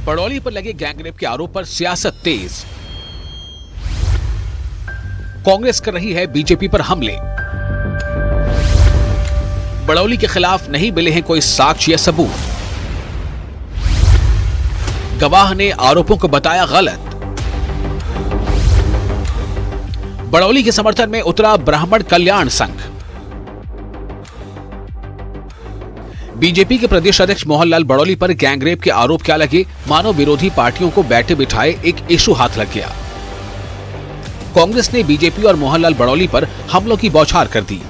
बड़ौली पर लगे गैंगरेप के आरोप पर सियासत तेज। कांग्रेस कर रही है बीजेपी पर हमले। बड़ौली के खिलाफ नहीं मिले हैं कोई साक्ष्य या सबूत। गवाह ने आरोपों को बताया गलत। बड़ौली के समर्थन में उतरा ब्राह्मण कल्याण संघ। बीजेपी के प्रदेश अध्यक्ष मोहनलाल बड़ौली पर गैंगरेप के आरोप क्या लगे, मानव विरोधी पार्टियों को बैठे बिठाए एक इशू हाथ लग गया। कांग्रेस ने बीजेपी और मोहनलाल बड़ौली पर हमलों की बौछार कर दी।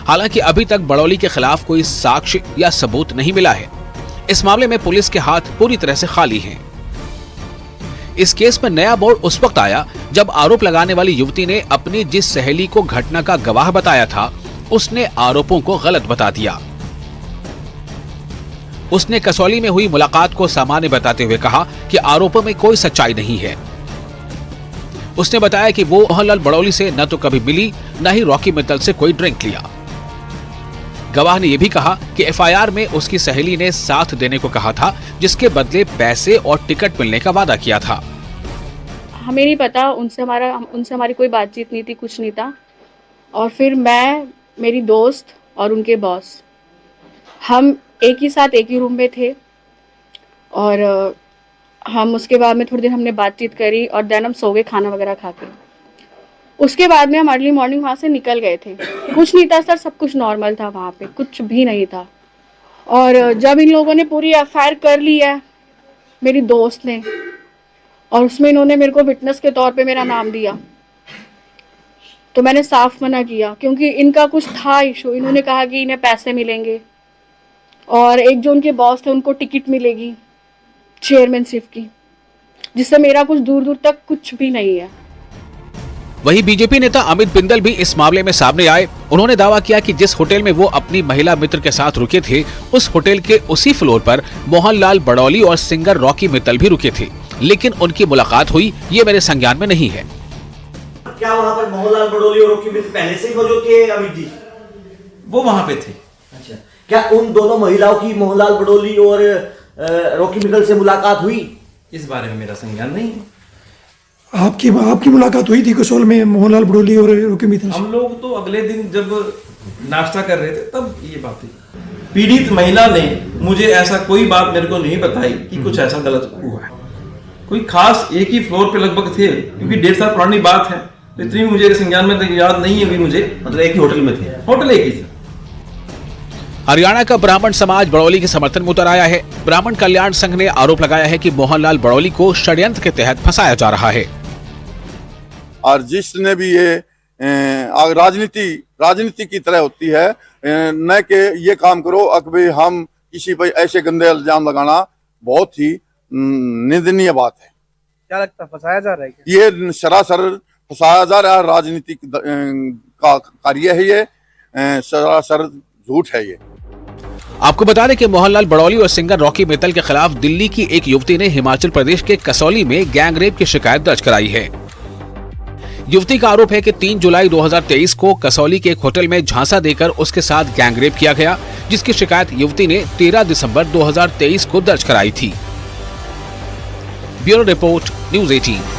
हालांकि अभी तक बड़ौली के खिलाफ कोई साक्ष्य या सबूत नहीं मिला है। इस मामले में पुलिस के हाथ पूरी तरह से खाली हैं। इस केस में नया मोड़ उस वक्त आया जब आरोप लगाने वाली युवती ने अपनी जिस सहेली को घटना का गवाह बताया था, उसने आरोपों को गलत बता दिया। उसने कसौली में हुई मुलाकात को सामान्य बताते हुए कहा कि आरोपों में कोई सच्चाई नहीं है। उसने बताया कि वो मोहनलाल बड़ौली से न तो कभी मिली, न ही रॉकी मित्तल से कोई ड्रिंक लिया। गवाह ने यह भी कहा कि एफआईआर में उसकी सहेली ने साथ देने को कहा था, जिसके बदले पैसे और टिकट मिलने का वादा किया था। हमें नहीं पता, उनसे हमारी कोई बातचीत नहीं थी, कुछ नहीं था। और फिर मैं, मेरी दोस्त और उनके बॉस, हम एक ही साथ एक ही रूम में थे। और हम उसके बाद में थोड़ी देर हमने बातचीत करी और देन हम सो गए खाना वगैरह खा के। उसके बाद में हम अर्ली मॉर्निंग वहाँ से निकल गए थे। कुछ नहीं था सर, सब कुछ नॉर्मल था, वहाँ पे कुछ भी नहीं था। और जब इन लोगों ने पूरी एफआईआर कर ली है, मेरी दोस्त ने, और उसमें इन्होंने मेरे को विटनेस के तौर पे मेरा नाम दिया, तो मैंने साफ मना किया क्योंकि इनका कुछ था इशू। इन्होंने कहा कि इन्हें पैसे मिलेंगे और एक जो उनके बॉस थे उनको टिकट मिलेगी चेयरमैनशिप की, जिससे मेरा कुछ दूर दूर तक कुछ भी नहीं है। वहीं बीजेपी नेता अमित बिंदल भी इस मामले में सामने आए। उन्होंने दावा किया कि जिस होटल में वो अपनी महिला मित्र के साथ रुके थे, उस होटल के उसी फ्लोर पर मोहनलाल बड़ौली और सिंगर रॉकी मित्तल भी रुके थे, लेकिन उनकी मुलाकात हुई ये मेरे संज्ञान में नहीं है। क्या वहाँ पर मोहनलाल बड़ौली और रॉकी मित्तल पहले से मौजूद थे अमित जी? वो वहाँ पे थे। अच्छा, क्या उन दोनों महिलाओं की मोहनलाल बड़ौली और रॉकी मित्तल से मुलाकात हुई? इस बारे में मेरा संज्ञान नहीं है। आपकी मुलाकात हुई थी कसौल में मोहनलाल बड़ौली और रॉकी मित्तल? हम लोग तो अगले दिन जब नाश्ता कर रहे थे तब ये बात हुई। पीड़ित महिला ने मुझे ऐसा कोई बात मेरे को नहीं बताई कि कुछ ऐसा गलत हुआ है। कोई खास एक ही फ्लोर पे लगभग थे, क्योंकि 1.5 साल पुरानी बात है, तो इतनी मुझे संज्ञान में तो याद नहीं है अभी मुझे। मतलब एक ही होटल में थे? होटल एक ही था। हरियाणा का ब्राह्मण समाज बड़ौली के समर्थन में उतर आया है। ब्राह्मण कल्याण संघ ने आरोप लगाया है कि मोहनलाल बड़ौली को षड्यंत्र के तहत फंसाया जा रहा है। और जिसने भी ये राजनीति की तरह होती है, न कि ये काम करो अकबे हम किसी पर ऐसे गंदे इल्जाम लगाना बहुत ही निंदनीय बात है। क्या लगता है फंसाया जा रहा है? ये सरासर फंसाया जा रहा है, राजनीतिक का कार्य है, ये सरासर झूठ है। ये आपको बता दें कि मोहनलाल बड़ौली और सिंगर रॉकी मित्तल के खिलाफ दिल्ली की एक युवती ने हिमाचल प्रदेश के कसौली में गैंगरेप की शिकायत दर्ज कराई है। युवती का आरोप है कि 3 जुलाई 2023 को कसौली के एक होटल में झांसा देकर उसके साथ गैंगरेप किया गया, जिसकी शिकायत युवती ने 13 दिसंबर 2023 को दर्ज कराई थी। Bureau report, news 18।